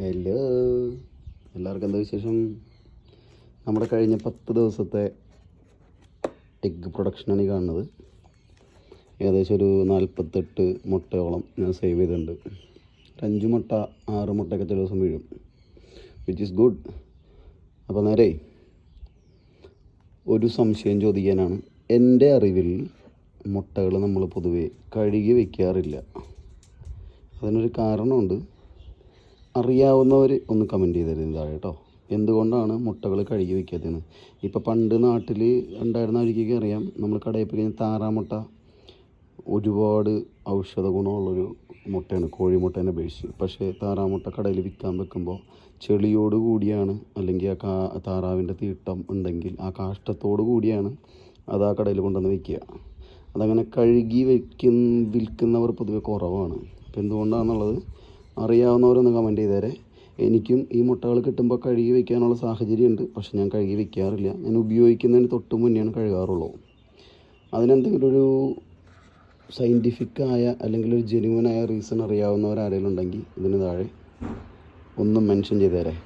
Hello, എല്ലാവർക്കും എന്താ വിശേഷം? നമ്മുടെ കഴിഞ്ഞ 10 ദിവസത്തെ എഗ്ഗ് പ്രൊഡക്ഷനാണ് ഈ കാണുന്നത്. ഏകദേശം ഒരു 48 മുട്ടയോളം ഞാൻ സേവ് ചെയ്തിട്ടുണ്ട്. 5 മുട്ട 6 മുട്ടയൊക്കെ ചില ദിവസം വീഴും, വിച്ച് ഈസ് ഗുഡ്. അപ്പോൾ നേരെ ഒരു സംശയം ചോദിക്കാനാണ്. എൻ്റെ അറിവിൽ മുട്ടകൾ നമ്മൾ പൊതുവെ കഴുകി വയ്ക്കാറില്ല. അതിനൊരു കാരണമുണ്ട്. അറിയാവുന്നവർ ഒന്ന് കമൻറ്റ് ചെയ്തേരും താഴെ കേട്ടോ. എന്തുകൊണ്ടാണ് മുട്ടകൾ കഴുകി വയ്ക്കാത്തതെന്ന്. ഇപ്പോൾ പണ്ട് നാട്ടിൽ ഉണ്ടായിരുന്ന ആയിരിക്കും അറിയാം, നമ്മൾ കടയിൽ പോയി കഴിഞ്ഞാൽ താറാമുട്ട ഒരുപാട് ഔഷധ ഗുണമുള്ളൊരു മുട്ടയാണ് കോഴിമുട്ടേനെ അപേക്ഷിച്ച്. പക്ഷേ താറാമുട്ട കടയിൽ വിൽക്കാൻ വെക്കുമ്പോൾ ചെളിയോട് കൂടിയാണ്, അല്ലെങ്കിൽ ആ താറാവിൻ്റെ തീട്ടം ഉണ്ടെങ്കിൽ ആ കാഷ്ടത്തോട് കൂടിയാണ് അത് ആ കടയിൽ കൊണ്ടുവന്ന് വയ്ക്കുക. അതങ്ങനെ കഴുകി വിൽക്കുന്നവർ പൊതുവെ കുറവാണ്. അപ്പോൾ എന്തുകൊണ്ടാണെന്നുള്ളത് അറിയാവുന്നവരൊന്ന് കമൻറ്റ് ചെയ്തേരെ. എനിക്കും ഈ മുട്ടകൾ കിട്ടുമ്പോൾ കഴുകി വയ്ക്കാനുള്ള സാഹചര്യമുണ്ട്, പക്ഷെ ഞാൻ കഴുകി വയ്ക്കാറില്ല. ഞാൻ ഉപയോഗിക്കുന്നതിന് തൊട്ട് മുന്നെയാണ് കഴുകാറുള്ളൂ. അതിനെന്തെങ്കിലും ഒരു സയൻറ്റിഫിക്കായ അല്ലെങ്കിൽ ഒരു ജെന്യുവനായ റീസൺ അറിയാവുന്നവരാരെങ്കിലും ഉണ്ടെങ്കിൽ ഇതിന് താഴെ ഒന്ന് മെൻഷൻ ചെയ്തേരെ.